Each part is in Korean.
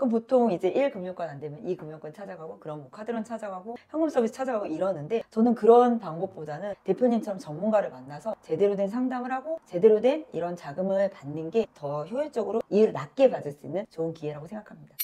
그럼 보통 이제 1금융권 안 되면 2금융권 찾아가고, 그럼 뭐 카드론 찾아가고, 현금 서비스 찾아가고 이러는데, 저는 그런 방법보다는 대표님처럼 전문가를 만나서 제대로 된 상담을 하고 제대로 된 이런 자금을 받는 게 더 효율적으로 이율을 낮게 받을 수 있는 좋은 기회라고 생각합니다.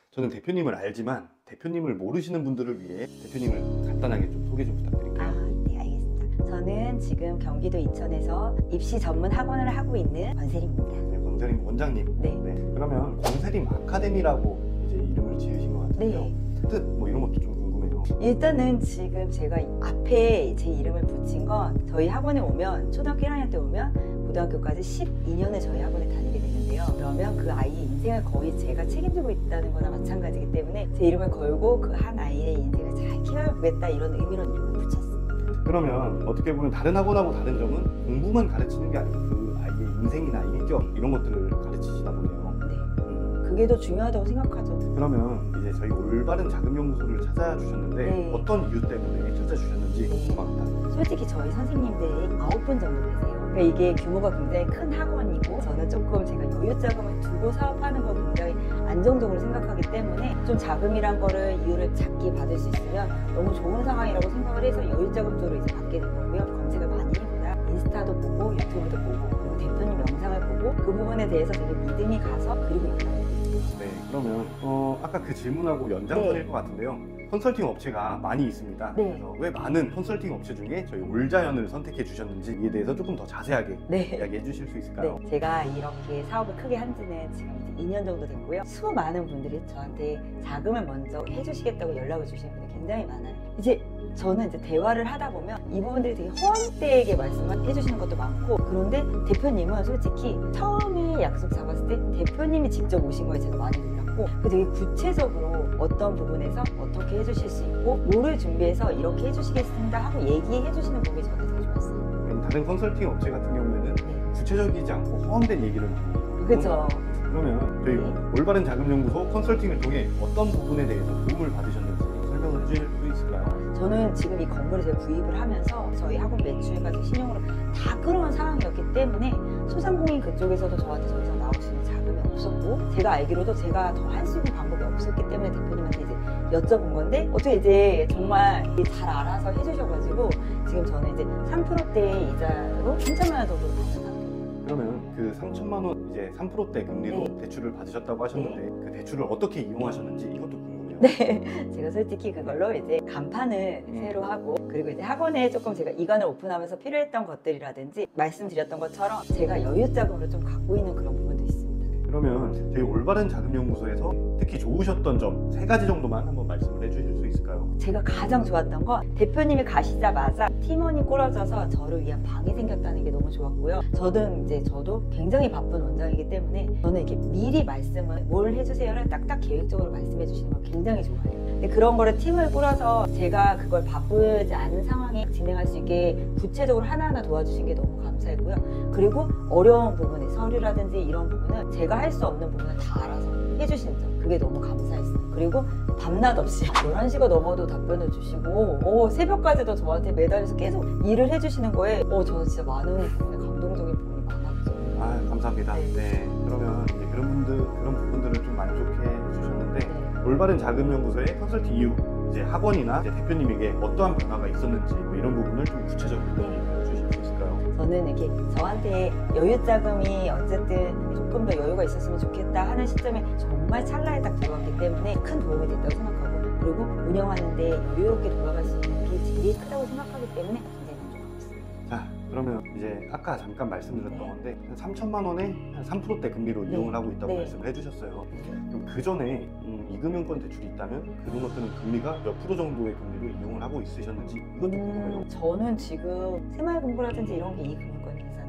저는 대표님을 알지만 대표님을 모르시는 분들을 위해 대표님을 간단하게 좀 소개 좀 부탁드릴게요. 네, 알겠습니다. 저는 지금 경기도 이천에서 입시 전문 학원을 하고 있는 권세림입니다. 네, 권세림 원장님. 네. 그러면 권세림 아카데미라고 이제 이름을 지으신 것 같은데요. 네. 뜻 뭐 이런 것도 좀 궁금해요. 일단은 지금 제가 앞에 제 이름을 붙인 건, 저희 학원에 오면 초등학교 1학년 때 오면 고등학교까지 12년을 저희 학원에 다니게 되는데요. 그러면 그 아이의 인생을 거의 제가 책임지고 있다는 거나 마찬가지이기 때문에 제 이름을 걸고 그 한 아이의 인생을 잘 키워보겠다, 이런 의미로 이름을 붙였습니다. 그러면 어떻게 보면 다른 학원하고 다른 점은 공부만 가르치는 게 아니고 그 아이의 인생이나 인격 이런 것들을 가르치시다 보네요. 네. 그게 더 중요하다고 생각하죠. 그러면 이제 저희 올바른 자금연구소를 찾아주셨는데 네. 어떤 이유 때문에 찾아주셨는지 궁금합니다. 솔직히 저희 선생님들이 9분 정도 계세요. 그러니까 이게 규모가 굉장히 큰 학원이고, 저는 조금 제가 여유 자금을 두고 사업하는 걸 굉장히 안정적으로 생각하기 때문에 좀 자금이란 거를 이유를 작게 받을 수 있으면 너무 좋은 상황이라고 생각을 해서 여유 자금 쪽으로 이제 받게 된 거고요. 검색을 많이 해보다 인스타도 보고 유튜브도 보고 그리고 대표님 영상을 보고 그 부분에 대해서 되게 믿음이 가서 그리고 있어요. 네, 그러면 아까 그 질문하고 연장선일 것 같은데요. 컨설팅 업체가 많이 있습니다. 네. 그래서 왜 많은 컨설팅 업체 중에 저희 올자연을 선택해 주셨는지에 대해서 조금 더 자세하게 네. 이야기해 주실 수 있을까요? 네, 제가 이렇게 사업을 크게 한 지는 지금 이제 2년 정도 됐고요. 수많은 분들이 저한테 자금을 먼저 해주시겠다고 연락을 주시는 분들이 굉장히 많아요. 이제 저는 이제 대화를 하다 보면 이 부분들이 되게 허황되게 말씀을 해주시는 것도 많고, 그런데 대표님은 솔직히 처음에 약속 잡았을 때 대표님이 직접 오신 거에 제가 많이 놀랐고, 그 되게 구체적으로 어떤 부분에서 어떻게 해주실 수 있고 뭐를 준비해서 이렇게 해주시겠습니다 하고 얘기해 주시는 부분이 저한테 되게 좋았어요. 그럼 다른 컨설팅 업체 같은 경우에는 구체적이지 않고 허황된 얘기를 그렇죠. 그러면 저희 올바른 자금연구소 컨설팅을 통해 어떤 부분에 대해서 도움을 받으셨는지 설명을 해주실 수 있을까요? 저는 지금 이 건물을 제가 구입을 하면서 저희 학원 매출까지 신용으로 다 끌어온 상황이었기 때문에 소상공인 그쪽에서도 저한테 더 이상 나올 수 있는 자금이 없었고, 제가 알기로도 제가 더 할 수 있는 방법이 없었기 때문에 대표님한테 이제 여쭤본 건데, 어떻게 이제 정말 잘 알아서 해주셔가지고 지금 저는 이제 3%대의 이자로 3천만 원 정도 받는 상태입니다. 그러면 그 3천만 원 이제 3%대 금리로 네. 대출을 받으셨다고 하셨는데 그 대출을 어떻게 이용하셨는지 이것도 궁금해요. 네, 제가 솔직히 그걸로 이제 간판을 새로 하고, 그리고 이제 학원에 조금 제가 이관을 오픈하면서 필요했던 것들이라든지 말씀드렸던 것처럼 제가 여유 자금으로 좀 갖고 있는 그런 부분도 있습니다. 그러면 저희 올바른 자금연구소에서 특히 좋으셨던 점 3가지 정도만 한번 말씀을 해주실 수 있을까요? 제가 가장 좋았던 건 대표님이 가시자마자 팀원이 꾸려져서 저를 위한 방이 생겼다는 게 너무 좋았고요. 저도 굉장히 바쁜 원장이기 때문에 저는 이렇게 미리 말씀을 뭘 해주세요를 딱딱 계획적으로 말씀해 주시는 걸 굉장히 좋아해요. 근데 그런 거를 팀을 꾸려서 제가 그걸 바쁘지 않은 상황에 진행할 수 있게 구체적으로 하나하나 도와주신 게 너무 감사했고요. 그리고 어려운 부분에 서류라든지 이런 부분은 제가 할 수 없는 부분을 다 알아서 해주시는 점, 그게 너무 감사했어요. 그리고 밤낮 없이 11시가 넘어도 답변을 주시고 새벽까지도 저한테 매달려서 계속 일을 해주시는 거에 저는 진짜 많은 부분에 감동적인 부분이 많았죠. 아, 감사합니다. 네. 네, 그러면 이제 그런 부분들을 좀 만족해 주셨는데 네. 올바른 자금연구소의 컨설팅 이후 이제 학원이나 이제 대표님에게 어떠한 변화가 있었는지 뭐 이런 부분을 좀 구체적으로 알려주실 수 있을까요? 저는 이렇게 저한테 여유 자금이 어쨌든 조금 더 여유가 있었으면 좋겠다 하는 시점에 정말 찰나에 딱 들어왔기 때문에 큰 도움이 됐다고 생각하고, 그리고 운영하는데 여유롭게 돌아갈 수 있는 게 제일 크다고 생각하기 때문에 굉장히 만족하고 있습니다. 자, 그러면 이제 아까 잠깐 말씀드렸던 네. 건데 한 3천만 원에 한 3%대 금리로 네. 이용을 하고 있다고 네. 말씀을 해주셨어요. 그럼 그 전에 이금융권 대출이 있다면 그런 것들은 금리가 몇 프로 정도의 금리로 이용을 하고 있으셨는지 이것도 궁금해요. 저는 지금 새마을금고라든지 이런 게 이금융권이잖아요.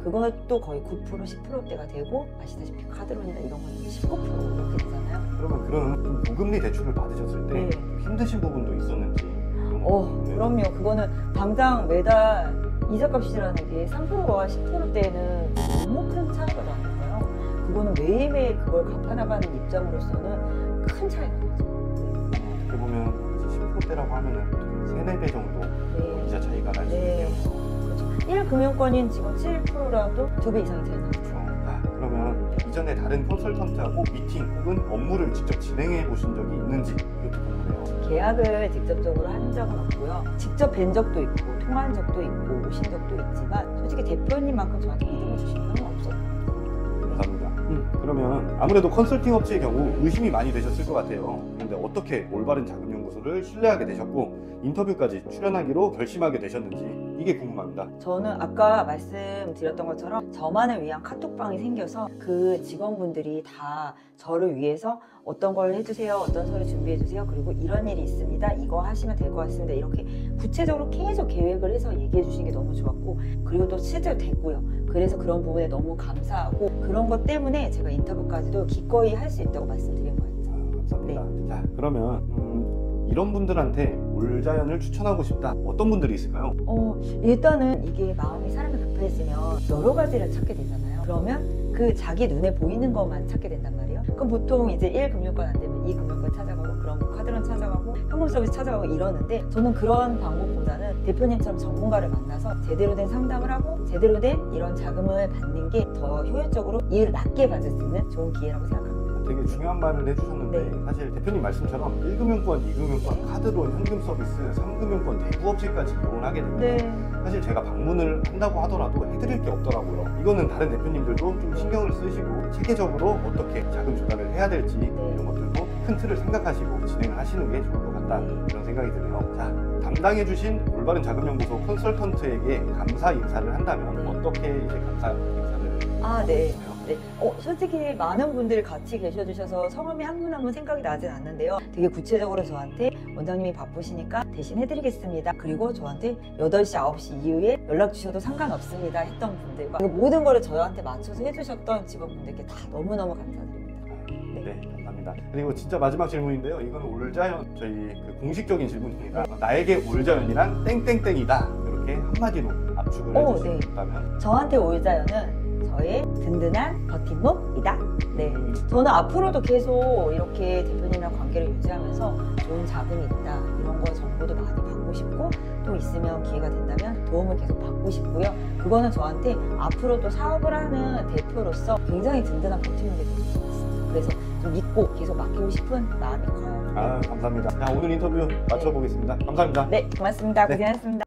그것도 거의 9%, 10%대가 되고, 아시다시피 카드론이나 이런 거는 19% 이렇게 되잖아요. 그러면 그런 좀 고금리 대출을 받으셨을 때 네. 힘드신 부분도 있었는지 그런 것도 궁금해요. 그럼요. 그거는 당장 매달 이자값이라는 게 3%와 10%대는 너무 큰 차이가 나는 거예요. 그거는 매일매일 그걸 갚아나가는 입장으로서는 큰 차이가 나죠. 어떻게 보면 10%대라고 하면은 3, 4배 정도 네. 이자 차이가 날 수 네. 있네요. 그렇죠. 1금융권인 지금 7%라도 2배 이상이 차이 나죠. 아, 그러면 이전에 다른 컨설턴트하고 미팅 혹은 업무를 직접 진행해 보신 적이 있는지 이것도 궁금해요. 계약을 직접적으로 한 적은 없고요. 직접 뵌 적도 있고 통화한 적도 있고 오신 적도 있지만 솔직히 대표님만큼 저한테 믿음을 주시는 건 없었어요. 감사합니다. 그러면 아무래도 컨설팅 업체의 경우 의심이 많이 되셨을 것 같아요. 그런데 어떻게 올바른 자금연구소를 신뢰하게 되셨고 인터뷰까지 출연하기로 결심하게 되셨는지 이게 궁금합니다. 저는 아까 말씀드렸던 것처럼 저만을 위한 카톡방이 생겨서 그 직원분들이 다 저를 위해서 어떤 걸 해주세요, 어떤 서류 준비해주세요, 그리고 이런 일이 있습니다, 이거 하시면 될 것 같습니다, 이렇게 구체적으로 계속 계획을 해서 얘기해 주신 게 너무 좋았고, 그리고 또 실제로 됐고요. 그래서 그런 부분에 너무 감사하고, 그런 것 때문에 제가 인터뷰까지도 기꺼이 할 수 있다고 말씀드린 거였죠. 감사합니다. 네. 자, 그러면 이런 분들한테 올자연을 추천하고 싶다. 어떤 분들이 있을까요? 일단은 이게 마음이 사람이 급해지면 여러 가지를 찾게 되잖아요. 그러면 그 자기 눈에 보이는 것만 찾게 된단 말이에요. 그럼 보통 이제 1금융권 안 되면 2금융권 찾아가고, 그럼 카드론 찾아가고, 현금 서비스 찾아가고 이러는데, 저는 그런 방법보다는 대표님처럼 전문가를 만나서 제대로 된 상담을 하고 제대로 된 이런 자금을 받는 게 더 효율적으로 일을 낫게 받을 수 있는 좋은 기회라고 생각합니다. 되게 중요한 말을 해주셨는데 네. 사실 대표님 말씀처럼 1금융권, 2금융권, 카드론, 현금 서비스, 3금융권 대부업체까지 이용을 하게 되면 네. 사실 제가 방문을 한다고 하더라도 해드릴 게 없더라고요. 이거는 다른 대표님들도 좀 신경을 쓰시고 체계적으로 어떻게 자금 조달을 해야 될지 이런 것들도 큰 틀을 생각하시고 진행을 하시는 게 좋을 것 같다, 이런 생각이 드네요. 자, 담당해주신 올바른 자금연구소 컨설턴트에게 감사 인사를 한다면 어떻게 이제 감사 인사를 네. 해요? 네. 솔직히 많은 분들이 같이 계셔주셔서 성함이 한 분 한 분 생각이 나진 않는데요. 되게 구체적으로 저한테 원장님이 바쁘시니까 대신 해드리겠습니다, 그리고 저한테 8시, 9시 이후에 연락 주셔도 상관없습니다 했던 분들과, 그리고 모든 거를 저한테 맞춰서 해주셨던 직원분들께 다 너무너무 감사드립니다. 네, 감사합니다. 그리고 진짜 마지막 질문인데요. 이건 올자연, 저희 그 공식적인 질문입니다. 나에게 올자연이란 땡땡땡이다, 이렇게 한마디로 압축을 해주실 수 있다면? 저한테 올자연은 저의 든든한 버팀목이다. 네, 저는 앞으로도 계속 이렇게 대표님이랑 관계를 유지하면서 좋은 자금이 있다, 이런 거 정보도 많이 받고 싶고, 또 있으면 기회가 된다면 도움을 계속 받고 싶고요. 그거는 저한테 앞으로도 사업을 하는 대표로서 굉장히 든든한 버팀목이 될 것 같습니다. 그래서 좀 믿고 계속 맡기고 싶은 마음이 커요. 감사합니다. 자, 오늘 인터뷰 마쳐보겠습니다. 감사합니다. 네, 고맙습니다. 네. 고생하셨습니다.